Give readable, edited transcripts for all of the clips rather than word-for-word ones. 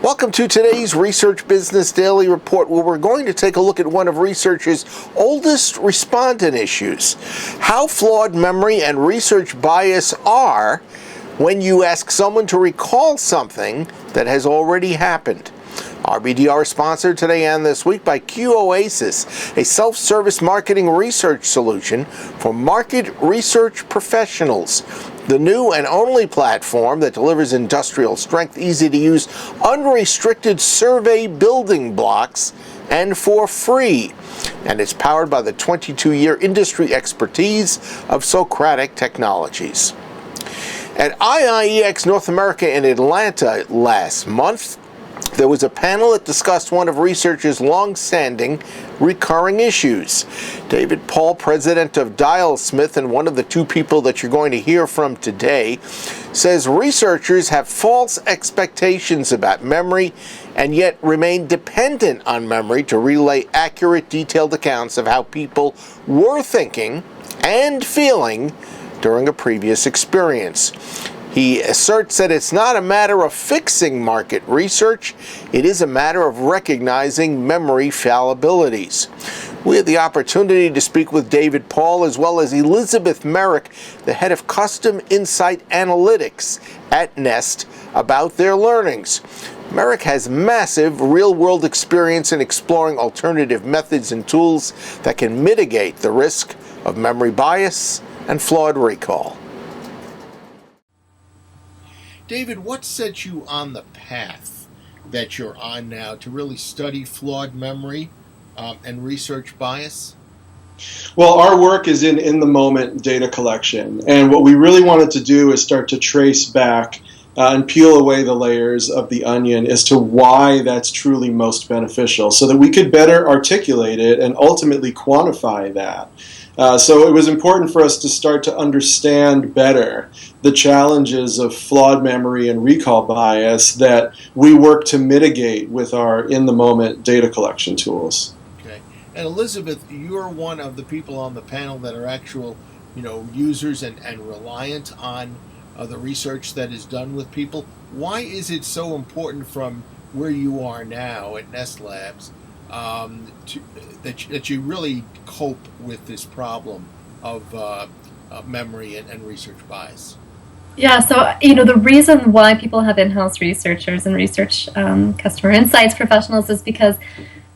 Welcome to today's Research Business Daily Report, where we're going to take a look at one of research's oldest respondent issues: how flawed memory and research bias are when you ask someone to recall something that has already happened. RBDR is sponsored today and this week by Q-Oasis, a self-service marketing research solution for market research professionals. The new and only platform that delivers industrial-strength, easy-to-use, unrestricted survey building blocks and for free. And it's powered by the 22-year industry expertise of Socratic Technologies. At IIEX North America in Atlanta last month, there was a panel that discussed one of researchers' long-standing recurring issues. David Paul, president of Dialsmith and one of the two people that you're going to hear from today, says researchers have false expectations about memory and yet remain dependent on memory to relay accurate, detailed accounts of how people were thinking and feeling during a previous experience. He asserts that it's not a matter of fixing market research, it is a matter of recognizing memory fallibilities. We had the opportunity to speak with David Paul as well as Elizabeth Merrick, the head of Custom Insight Analytics at Nest, about their learnings. Merrick has massive real-world experience in exploring alternative methods and tools that can mitigate the risk of memory bias and flawed recall. David, what set you on the path that you're on now to really study flawed memory and research bias? Well, our work is in the moment data collection, and what we really wanted to do is start to trace back and peel away the layers of the onion as to why that's truly most beneficial, so that we could better articulate it and ultimately quantify that. So it was important for us to start to understand better the challenges of flawed memory and recall bias that we work to mitigate with our in-the-moment data collection tools. Okay. And Elizabeth, you're one of the people on the panel that are actual, users and reliant on the research that is done with people. Why is it so important from where you are now at Nest Labs that you really cope with this problem of memory and research bias? Yeah, so the reason why people have in-house researchers and research customer insights professionals is because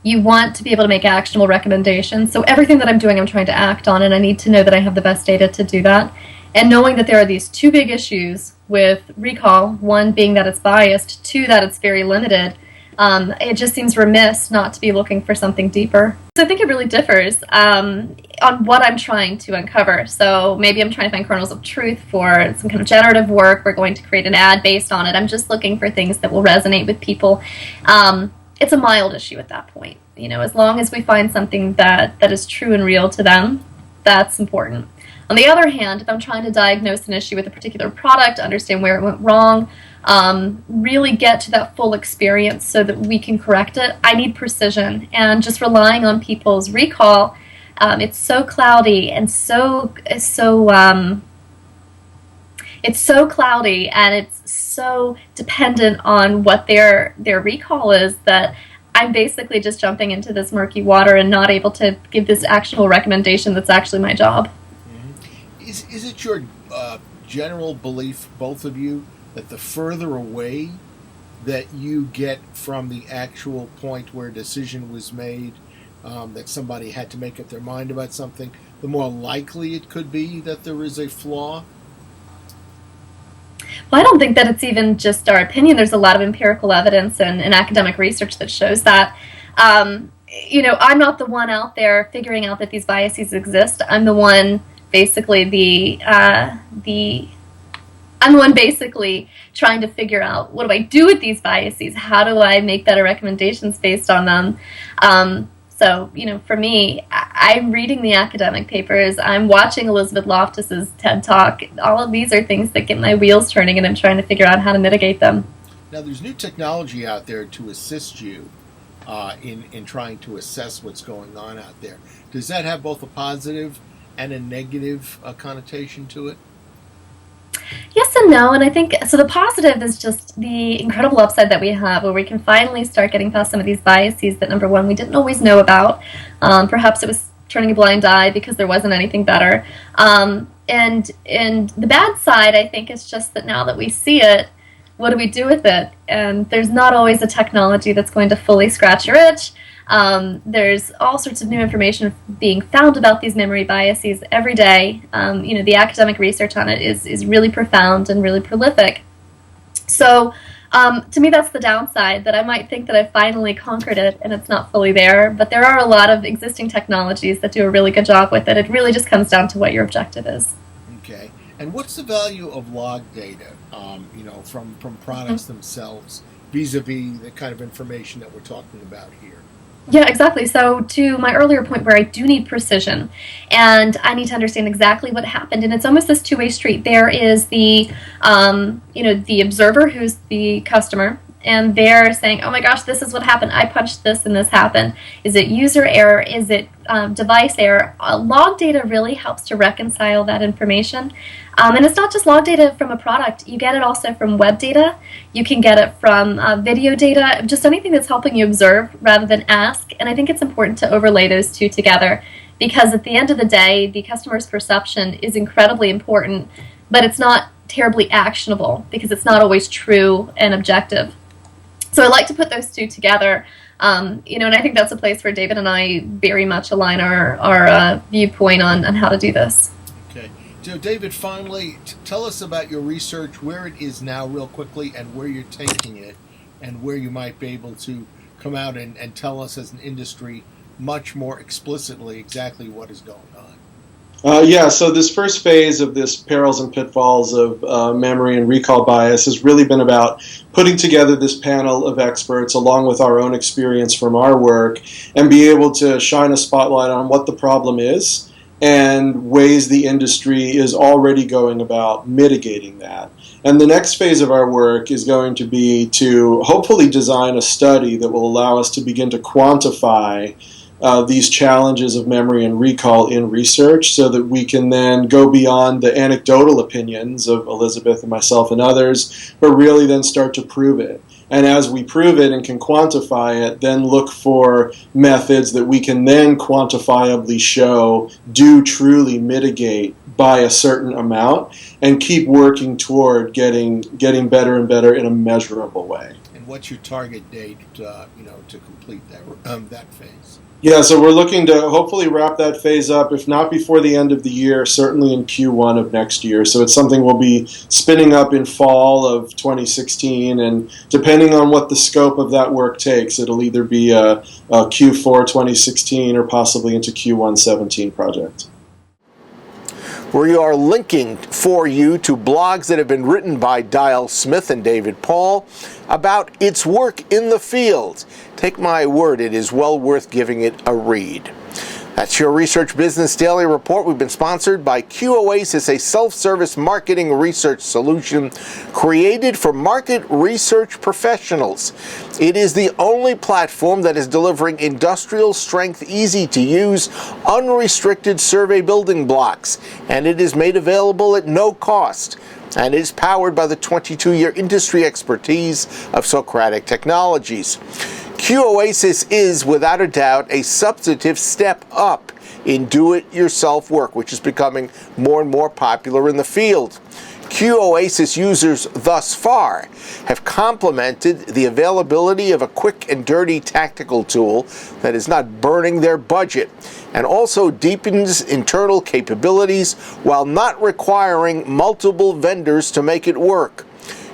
you want to be able to make actionable recommendations. So everything that I'm doing, I'm trying to act on, and I need to know that I have the best data to do that. And knowing that there are these two big issues with recall, one being that it's biased, two, that it's very limited, it just seems remiss not to be looking for something deeper. So I think it really differs on what I'm trying to uncover. So maybe I'm trying to find kernels of truth for some kind of generative work. We're going to create an ad based on it. I'm just looking for things that will resonate with people. It's a mild issue at that point. As long as we find something that is true and real to them, that's important. On the other hand, if I'm trying to diagnose an issue with a particular product, understand where it went wrong, really get to that full experience so that we can correct it, I need precision. And just relying on people's recall, it's so cloudy and it's so cloudy, and it's so dependent on what their recall is, that I'm basically just jumping into this murky water and not able to give this actionable recommendation that's actually my job. Is it your general belief, both of you, that the further away that you get from the actual point where a decision was made, that somebody had to make up their mind about something, the more likely it could be that there is a flaw? Well, I don't think that it's even just our opinion. There's a lot of empirical evidence and academic research that shows that. I'm not the one out there figuring out that these biases exist. I'm the one basically trying to figure out, what do I do with these biases? How do I make better recommendations based on them? So, for me, I'm reading the academic papers, I'm watching Elizabeth Loftus's TED Talk. All of these are things that get my wheels turning, and I'm trying to figure out how to mitigate them. Now, there's new technology out there to assist you in trying to assess what's going on out there. Does that have both a positive and a negative connotation to it? Yes and no, and I think so. The positive is just the incredible upside that we have, where we can finally start getting past some of these biases that, number one, we didn't always know about. Perhaps it was turning a blind eye because there wasn't anything better. And the bad side, I think, is just that now that we see it, what do we do with it? And there's not always a technology that's going to fully scratch your itch. There's all sorts of new information being found about these memory biases every day. The academic research on it is really profound and really prolific. So to me, that's the downside, that I might think that I've finally conquered it and it's not fully there. But there are a lot of existing technologies that do a really good job with it. It really just comes down to what your objective is. Okay. And what's the value of log data, from products themselves, vis-a-vis the kind of information that we're talking about here? Yeah, exactly. So to my earlier point, where I do need precision and I need to understand exactly what happened, and it's almost this two-way street. There is the observer, who's the customer, and they're saying, oh my gosh, this is what happened. I punched this and this happened. Is it user error? Is it device error? Log data really helps to reconcile that information. And it's not just log data from a product. You get it also from web data. You can get it from video data, just anything that's helping you observe rather than ask. And I think it's important to overlay those two together, because at the end of the day, the customer's perception is incredibly important, but it's not terribly actionable because it's not always true and objective. So I like to put those two together, and I think that's a place where David and I very much align our viewpoint on how to do this. Okay. So David, finally, tell us about your research, where it is now real quickly, and where you're taking it, and where you might be able to come out and tell us as an industry much more explicitly exactly what is going on. So this first phase of this perils and pitfalls of memory and recall bias has really been about putting together this panel of experts along with our own experience from our work and be able to shine a spotlight on what the problem is and ways the industry is already going about mitigating that. And the next phase of our work is going to be to hopefully design a study that will allow us to begin to quantify these challenges of memory and recall in research, so that we can then go beyond the anecdotal opinions of Elizabeth and myself and others, but really then start to prove it. And as we prove it and can quantify it, then look for methods that we can then quantifiably show do truly mitigate by a certain amount, and keep working toward getting better and better in a measurable way. And what's your target date, to complete that phase? Yeah, so we're looking to hopefully wrap that phase up, if not before the end of the year, certainly in Q1 of next year. So it's something we'll be spinning up in fall of 2016, and depending on what the scope of that work takes, it'll either be a Q4 2016 or possibly into Q1 17 project. We are linking for you to blogs that have been written by Dial Smith and David Paul about its work in the field. Take my word, it is well worth giving it a read. That's your Research Business Daily Report. We've been sponsored by Q-Oasis, a self-service marketing research solution created for market research professionals. It is the only platform that is delivering industrial-strength, easy-to-use, unrestricted survey building blocks, and it is made available at no cost. And it is powered by the 22-year industry expertise of Socratic Technologies. Q-Oasis is, without a doubt, a substantive step up in do-it-yourself work, which is becoming more and more popular in the field. Q-Oasis users thus far have complemented the availability of a quick and dirty tactical tool that is not burning their budget, and also deepens internal capabilities while not requiring multiple vendors to make it work.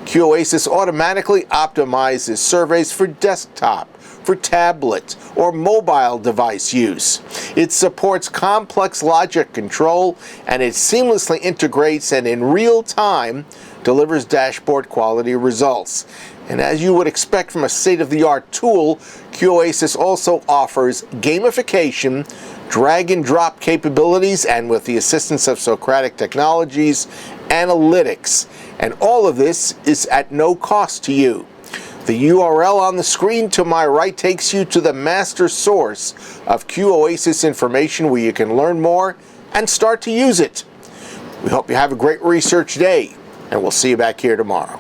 Q-Oasis automatically optimizes surveys for desktop, for tablet, or mobile device use. It supports complex logic control, and it seamlessly integrates and in real time delivers dashboard quality results. And as you would expect from a state-of-the-art tool, Q-Oasis also offers gamification, drag and drop capabilities, and with the assistance of Socratic Technologies, analytics. And all of this is at no cost to you. The URL on the screen to my right takes you to the master source of Q-Oasis information where you can learn more and start to use it. We hope you have a great research day. And we'll see you back here tomorrow.